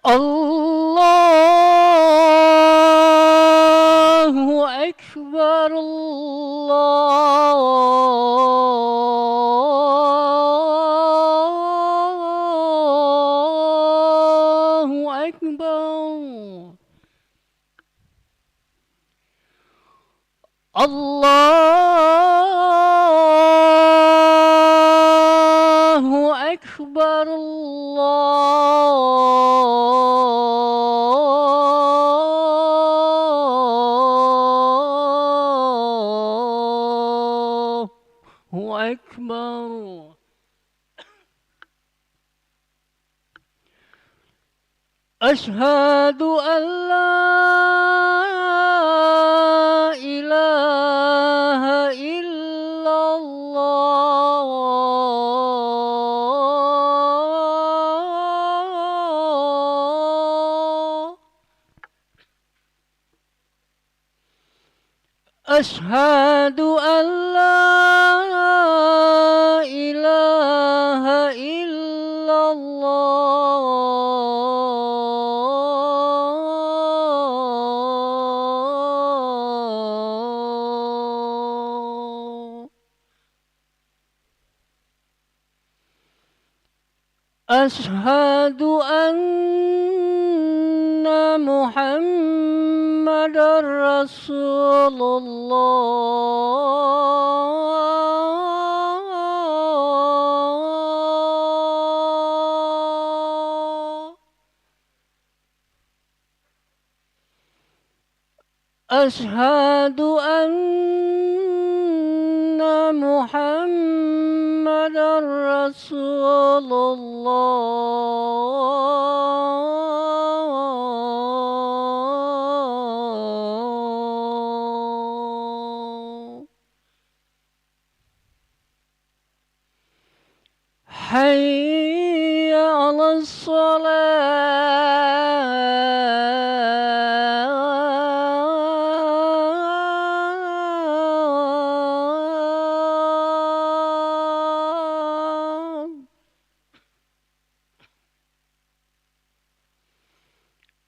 Allahu Akbar, Allahu Akbar. Allahu Akbar, Allahu Akbar. أشهد أن لا إله إلا الله. أشهد أن لا إله إلا الله. أشهد أن محمد رسول الله. أشهد أن محمد رسول الله. حي على الصلاة.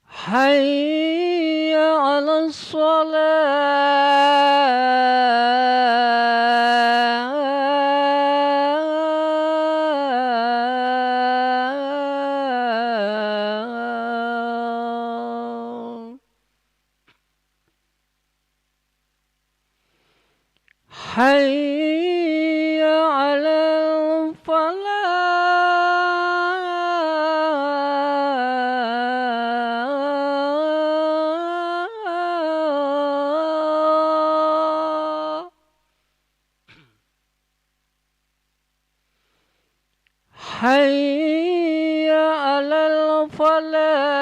حي على الصلاة. حي على الفلاح. حي على الفلاح.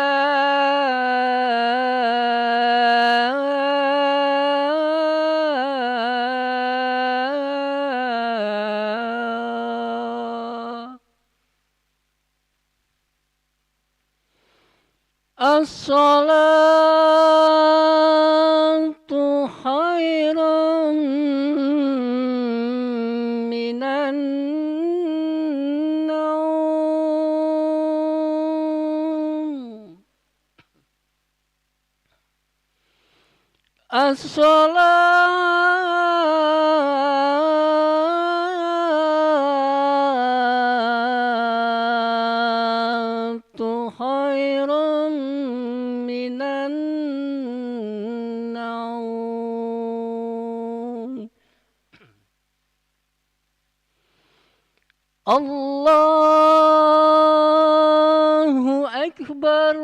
الصلاة خير من النوم. الصلاة خير من النوم. الله أكبر،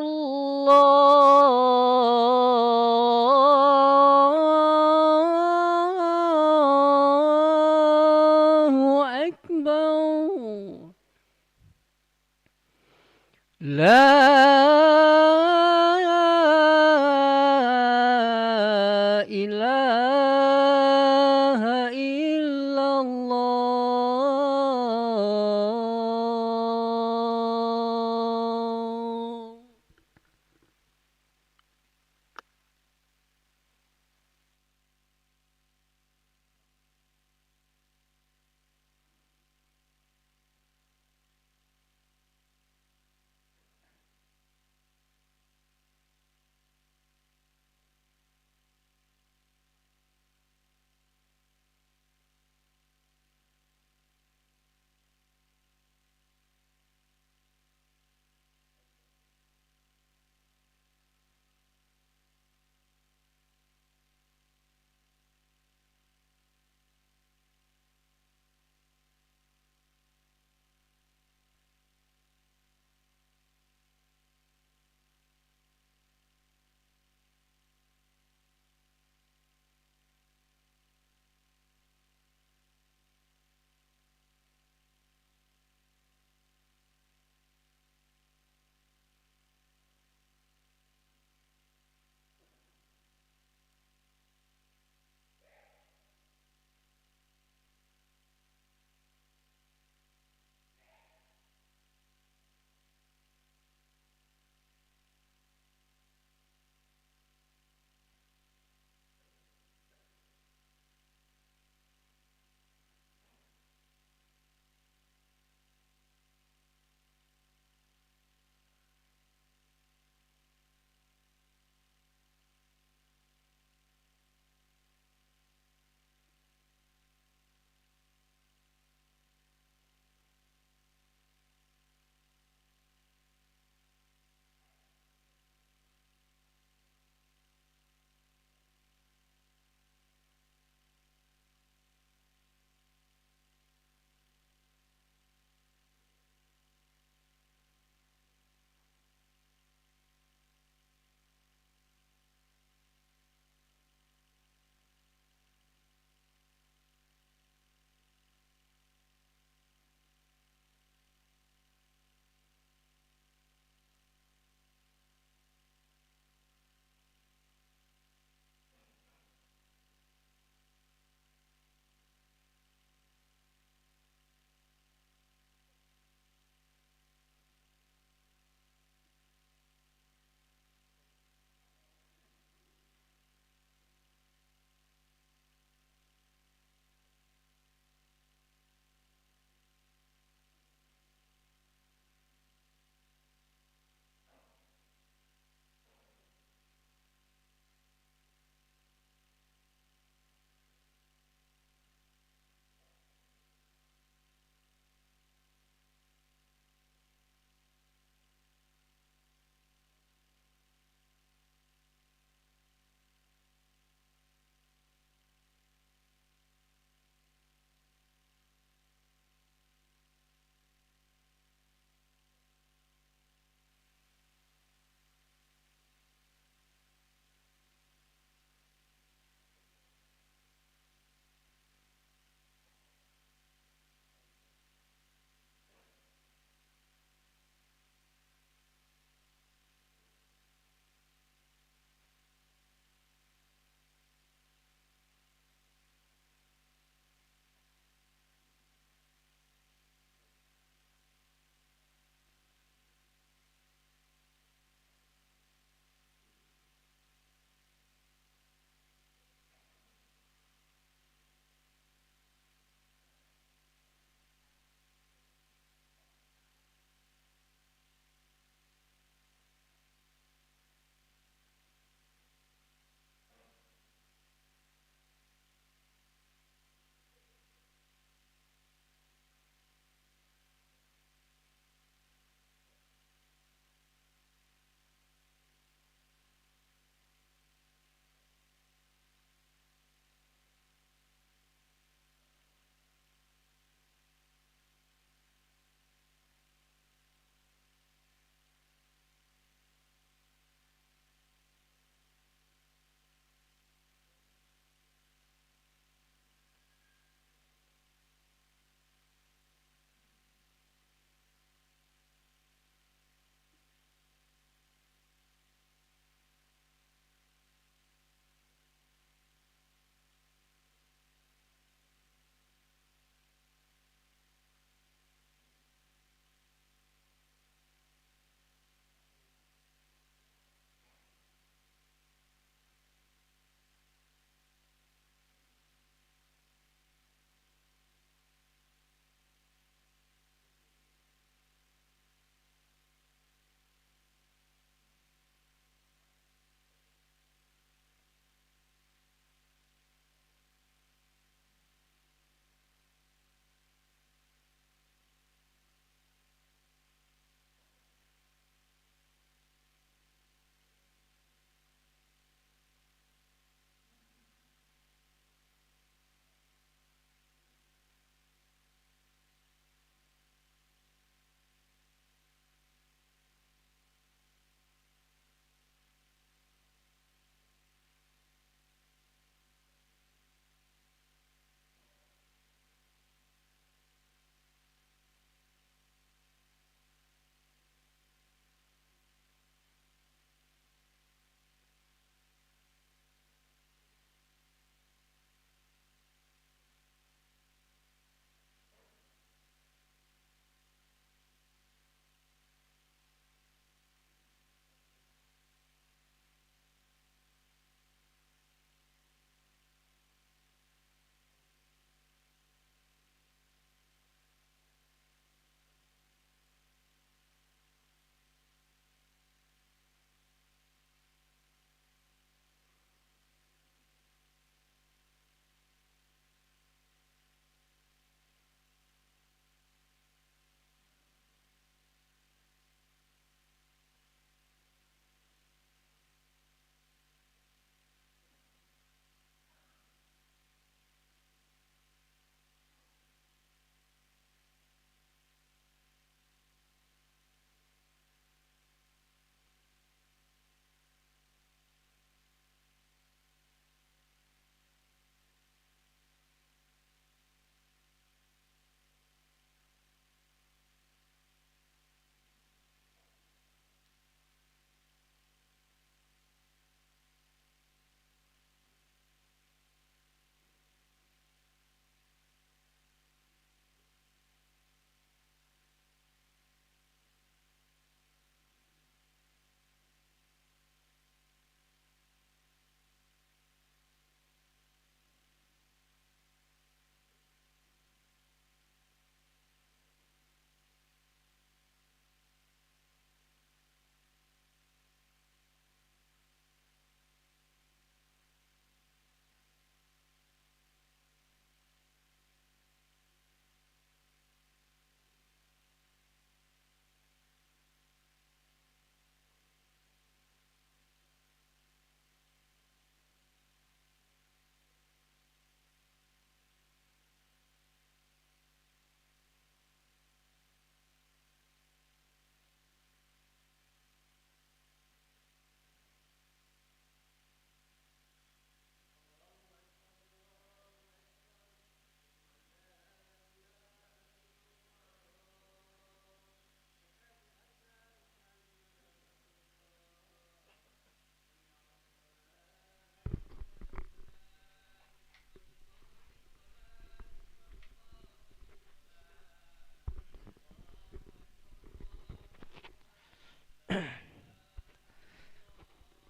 الله أكبر. لا إله إلا الله.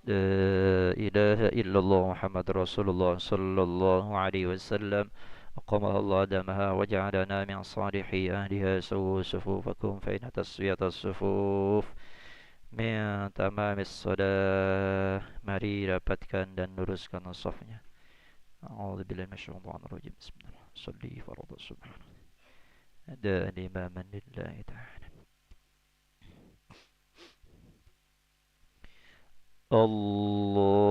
لا إله إلا الله محمد رسول الله صلى الله عليه وسلم أقامها الله دامها وجعلنا من صالح أهلها. سووا صفوفكم فإن تسوية الصفوف من تمام الصلاة. Mari rapatkan dan luruskan safnya. A'udzubillahi minasyaitonir rajim. Bismillah. Shalli farad subhan. Ada imaman lillahi ta'ala. Allahu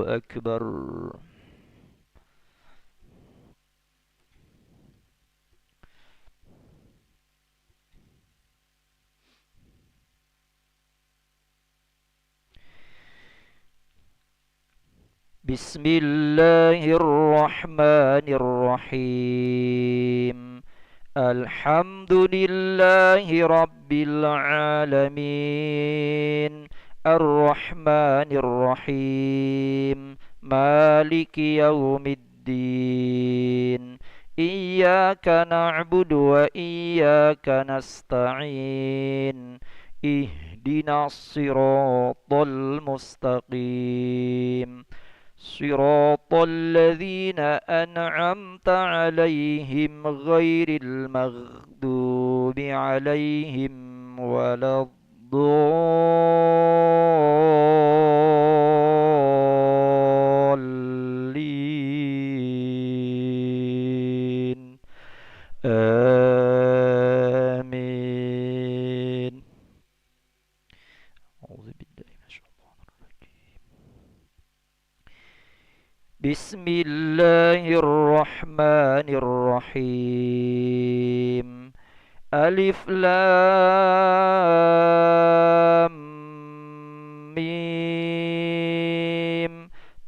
Akbar. Bismillahirrahmanirrahim. Alhamdulillahi Rabbil Alamin. Ar-Rahmanir-Rahim. Maliki Yaumiddin. Iyyaka na'budu wa iyyaka nasta'in. Ihdinas siratal mustaqim. صراط الذين أنعمت عليهم غير المغضوب عليهم ولا الضالين آمين. أعوذ بالله من الشيطان الرجيم. بسم الله الرحمن الرحيم. ألف لام ميم.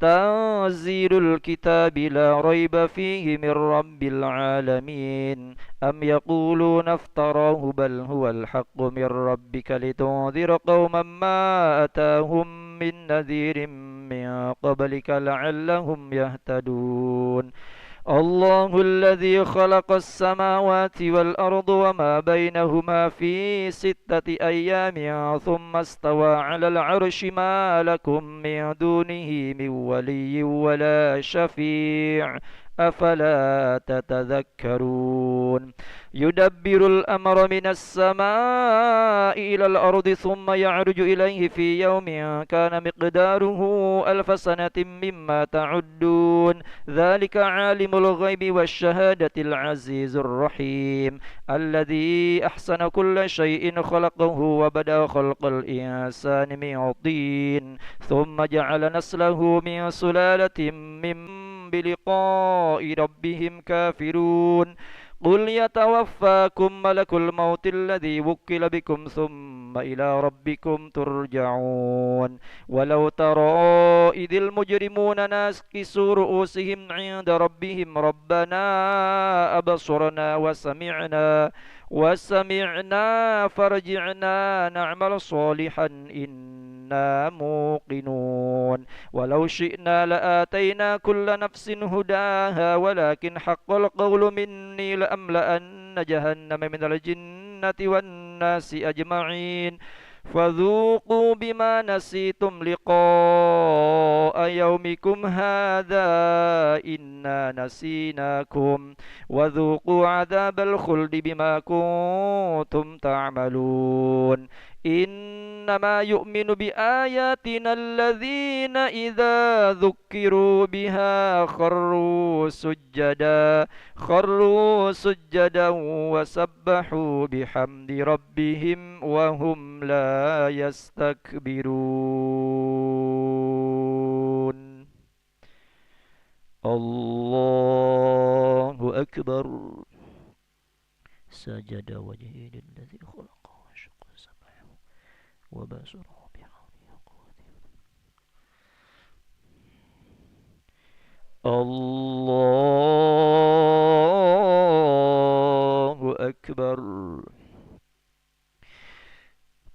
تنزيل الكتاب لا ريب فيه من رب العالمين. أم يقولون افتراه بل هو الحق من ربك لتنذر قوما ما أتاهم من نذير من قبلك لعلهم يهتدون. الله الذي خلق السماوات والأرض وما بينهما في 6 أيام ثم استوى على العرش. ما لكم من دونه من ولي ولا شفيع أفلا تتذكرون. يدبر الأمر من السماء إلى الأرض ثم يعرج إليه في يوم كان مقداره 1000 سنة مما تعدون. ذلك عالم الغيب والشهادة العزيز الرحيم. الذي أحسن كل شيء خلقه وبدأ خلق الإنسان من طين ثم جعل نسله من سلالة من بلقاء ربهم كافرون. قل يتوفاكم ملك الموت الذي وكل بكم ثم إلى ربكم ترجعون. ولو ترى إذ المجرمون ناكسوا رؤوسهم عند ربهم ربنا أبصرنا وسمعنا فارجعنا نعمل صالحا إنا موقنون. ولو شئنا لآتينا كل نفس هداها ولكن حق القول مني لأملأن جهنم من الجنة والناس أجمعين. فذوقوا بما نسيتم لقاء يومكم هذا إنا نسيناكم وذوقوا عذاب الخلد بما كنتم تعملون. إنما يؤمن بآياتنا الذين إذا ذكروا بها خروا سجدا وسبحوا بحمد ربهم وهم لا يستكبرون. الله أكبر. سجد وجهه للذي خلقه وشق سمعه وبصره بحوله وقوته. الله أكبر.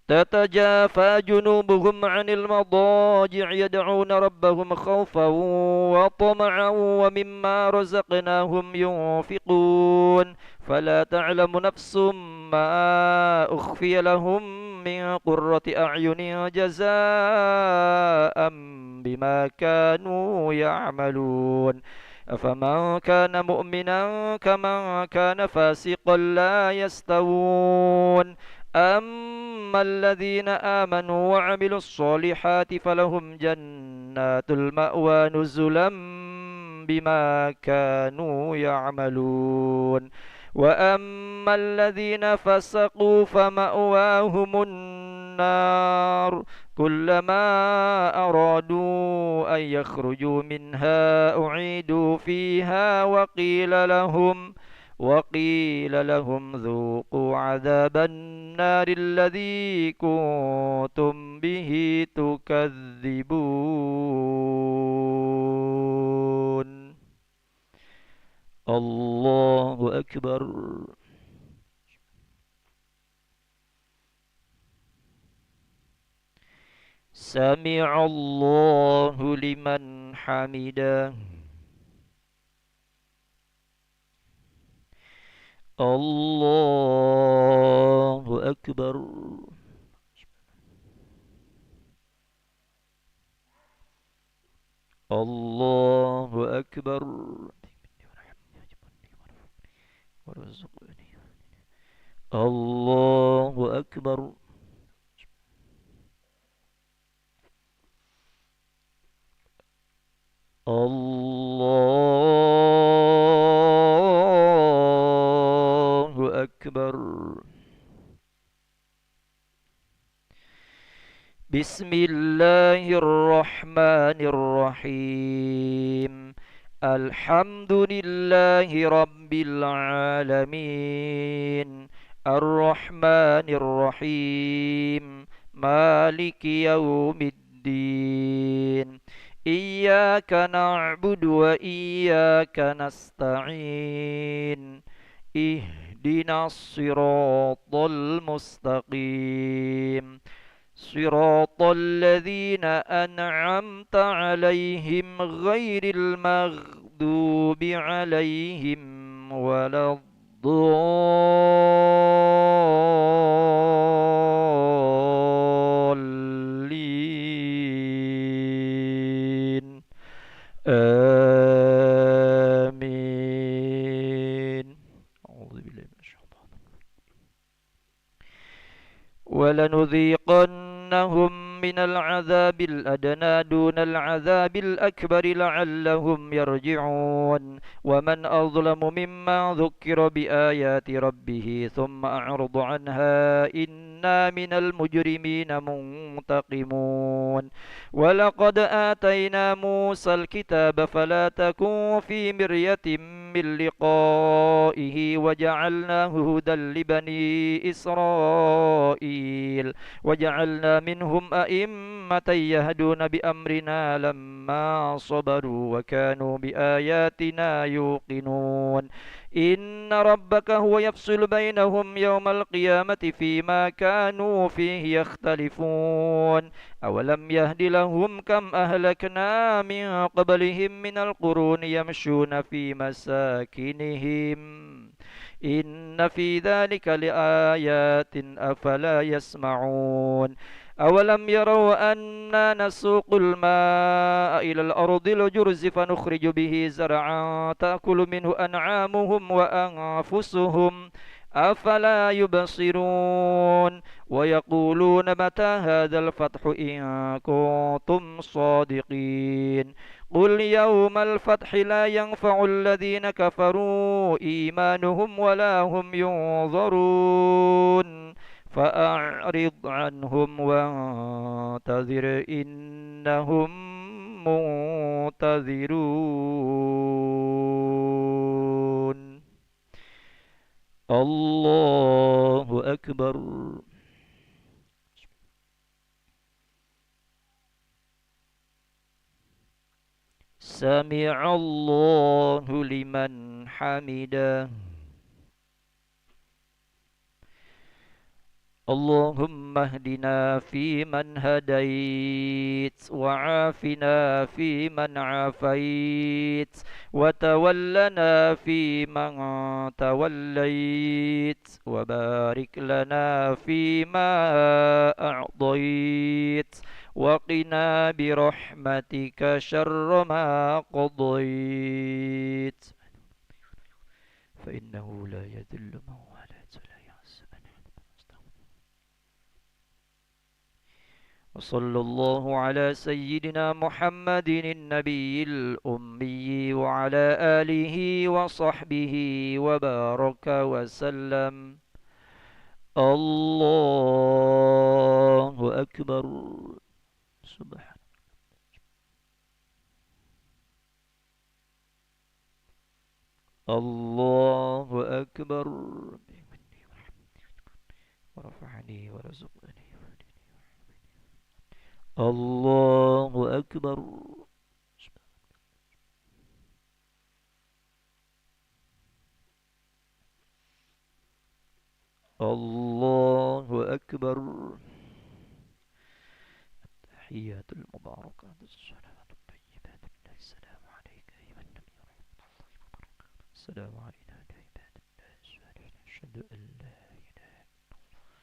تتجافى جنوبهم عن المضاجع يدعون ربهم خوفا وطمعا ومما رزقناهم ينفقون. فلا تعلم نفس ما أخفي لهم من قرة أعين جزاء بما كانوا يعملون أفمن كان مؤمنا كمن كان فاسقا لا يستوون أما الذين آمنوا وعملوا الصالحات فلهم جنات المأوى نزلا بما كانوا يعملون وأما الذين فسقوا فمأواهم النار كلما أرادوا أن يخرجوا منها أعيدوا فيها وقيل لهم ذوقوا عذاب النار الذي كنتم به تكذبون الله أكبر سمع الله لمن حمده الله أكبر الله أكبر الله أكبر الله أكبر بسم الله الرحمن الرحيم الحمد لله رب العالمين الرحمن الرحيم مالك يوم الدين إياك نعبد وإياك نستعين اهدنا الصراط المستقيم صراط الذين أنعمت عليهم غير المغضوب عليهم ولا الضالين آمين أعوذ بالله من الشيطان ولنذيقنهم من العذاب الأدنى دون العذاب الأكبر لعلهم يرجعون ومن أظلم ممن ذكر بآيات ربه ثم أعرض عنها إنا من المجرمين منتقمون ولقد آتينا موسى الكتاب فلا تكن في مرية من لقائه وجعلناه هدى لبني إسرائيل وجعلنا منهم أئمة يهدون بأمرنا لما صبروا وكانوا بآياتنا يوقنون إن ربك هو يفصل بينهم يوم القيامة فيما كانوا فيه يختلفون أولم يهد لهم كم أهلكنا من قبلهم من القرون يمشون في مساكنهم إن في ذلك لآيات أفلا يسمعون أولم يروا أنا نسوق الماء إلى الأرض الجرز فنخرج به زرعا تأكل منه أنعامهم وأنفسهم أفلا يبصرون ويقولون متى هذا الفتح إن كنتم صادقين قل يوم الفتح لا ينفع الذين كفروا إيمانهم ولا هم ينظرون فأعرض عنهم وانتظر إنهم منتظرون الله أكبر سمع الله لمن حمده اللهم اهدنا فيمن هديت وعافنا فيمن عافيت وتولنا فيمن توليت وبارك لنا فيما أعطيت وقنا برحمتك شر ما قضيت فإنه لا يذل من واليت ولا يعز من عاديت. وصلى الله على سيدنا محمد النبي الأمي وعلى آله وصحبه وبارك وسلم. الله أكبر. سبحان الله أكبر. ورفعني ورزقني. الله أكبر. الله أكبر. التحيات المباركات الصلوات الطيبات لله. السلام عليك أيها النبي ورحمة الله وبركاته. السلام علينا وعلى عباد الله الصالحين. أشهد أن لا إله إلا الله.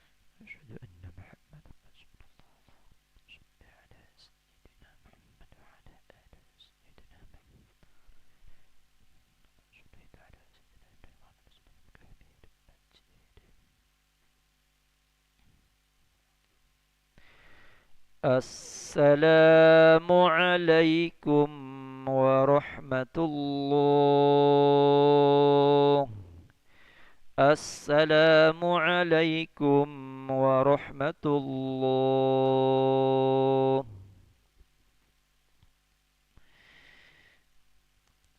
أشهد أن محمدا رسول الله. صل على سيدنا محمد وعلى آل سيدنا محمد. صليت على سيدنا وعلى سيدنا كبير المجيد. السلام عليكم ورحمة الله. السلام عليكم ورحمة الله.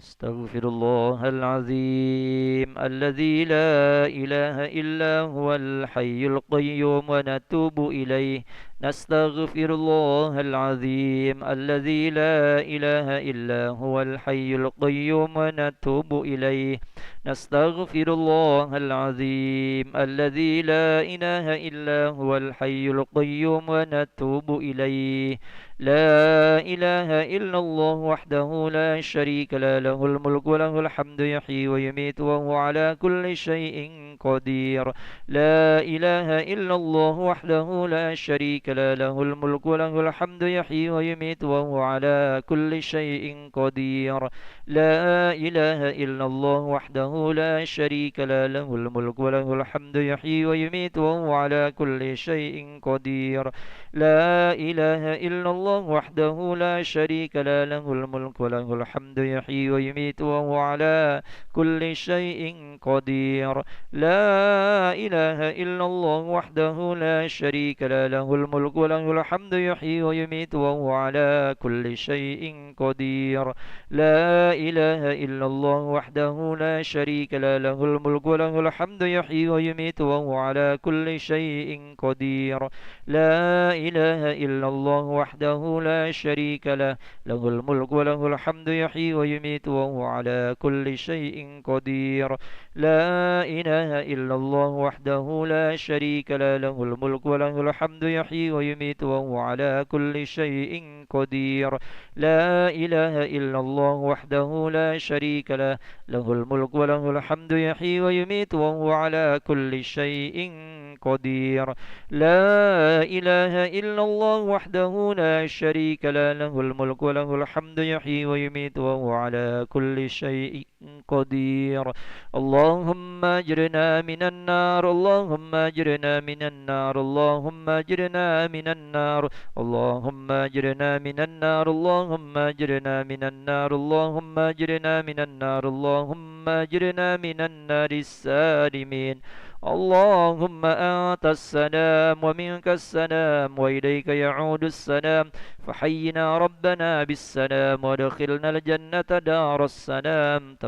استغفر الله العظيم الذي لا إله إلا هو الحي القيوم ونتوب إليه. نستغفر الله العظيم الذي لا إله إلا هو الحي القيوم ونتوب إليه. نستغفر الله العظيم الذي لا إله إلا هو الحي القيوم ونتوب إليه. لا إله إلا الله وحده لا شريك له الملك وله الحمد يحيي ويميت وهو على كل شيء قدير. لا إله إلا الله وحده لا شريك له الملك وله الحمد يحيي ويميت وهو على كل شيء قدير. لا إله إلا الله وحده لا شريك له الملك وله الحمد يحيي ويميت وهو على كل شيء قدير. لا إله إلا الله وحده لا شريك له الملك وله الحمد يحيي ويميت وهو على كل شيء قدير. لا إله إلا الله وحده لا شريك له الملك وله الحمد يحيي ويميت وهو على كل شيء قدير. لا إله إلا الله وحده لا شريك له الملك وله الحمد يحيي ويميت وهو على كل شيء قدير. لا إله إلا الله وحده لا شريك له الملك وله الحمد يحيي ويميت وهو على كل شيء قدير. لا إله إلا الله وحده لا شريك له الملك وله الحمد يحيي ويميت وهو على كل شيء قدير. لا إله إلا الله وحده لا شريك له الملك وله الحمد يحيي ويميت وهو على كل شيء قدير. لا إله إلا الله وحده لا شريك له الملك وله الحمد يحيي ويميت وهو على كل شيء قدير. اللهم أجرنا من النار. اللهم أجرنا من النار. اللهم أجرنا من النار. اللهم أجرنا من النار. اللهم أجرنا من النار. اللهم أجرنا من النار. اللهم أجرنا من النار السالمين. اللهم أنت السلام ومنك السلام وإليك يعود السلام. فحينا ربنا بالسلام وادخلنا الجنة دار السلام.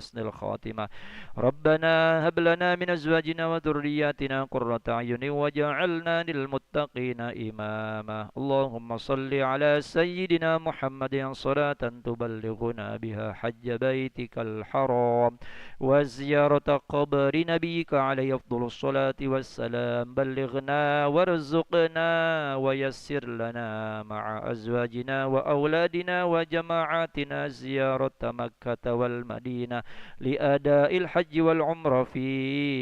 وحسن الخاتمة. ربنا هب لنا من أزواجنا وذرياتنا قرة أعين وجعلنا للمتقين إماما. اللهم صل على سيدنا محمد صلاة تبلغنا بها حج بيتك الحرام وزيارة قبر نبيك عليه أفضل الصلاة والسلام. بلغنا وارزقنا ويسر لنا مع أزواجنا وأولادنا وجماعاتنا زيارة مكة والمدينة لأداء الحج والعمرة في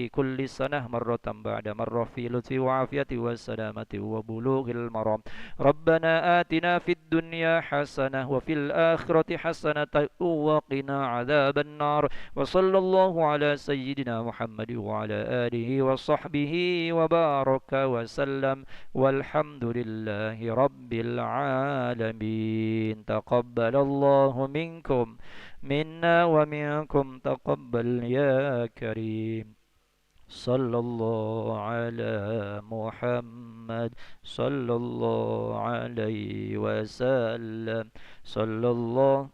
كل سنة مرة بعد مرة في لطف وعافية وسلامة وبلوغ المرام. ربنا آتنا في الدنيا حسنة وفي الآخرة حسنة وقنا عذاب النار. وصلى الله على سيدنا محمد وعلى آله وصحبه وبارك وسلم والحمد لله رب العالمين. تقبل الله منكم منا ومنكم تقبل يا كريم. صلى الله على محمد صلى الله عليه وسلم. صلى الله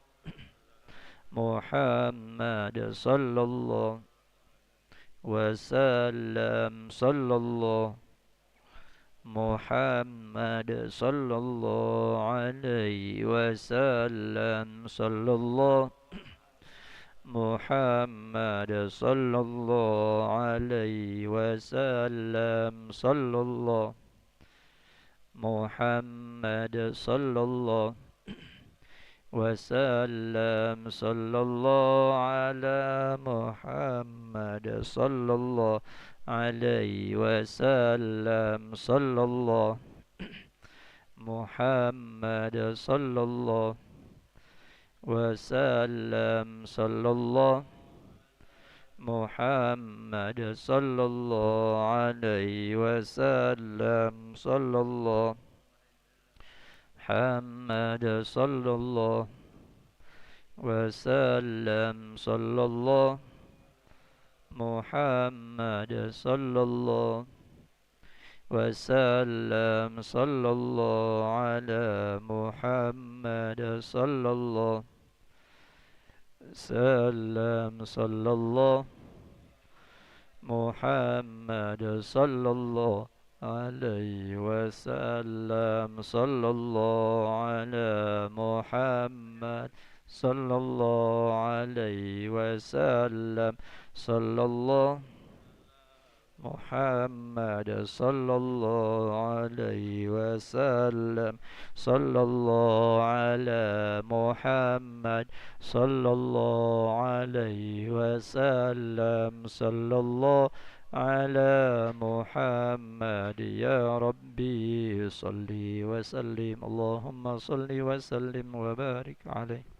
محمد صلى الله وسلم. صلى الله محمد صلى الله عليه وسلم. صلى الله محمد صلى الله عليه وسلم. صلى الله محمد صلى الله وسلم. صلى الله على محمد صلى الله عليه وسلم. صلى الله محمد صلى الله وسلم. صلى الله محمد صلى الله عليه وسلم. صلى الله محمد صلى الله وسلم. صلى الله محمد صلى الله وسلم. صلى الله على محمد صلى الله سلم. صلى الله محمد صلى الله عليه وسلم. صلى الله على محمد صلى الله عليه وسلم. صلى الله محمد صلى الله عليه وسلم. صلى الله على محمد صلى الله عليه وسلم. صلى الله على محمد. يا ربي صل وسلم. اللهم صل وسلم وبارك عليه.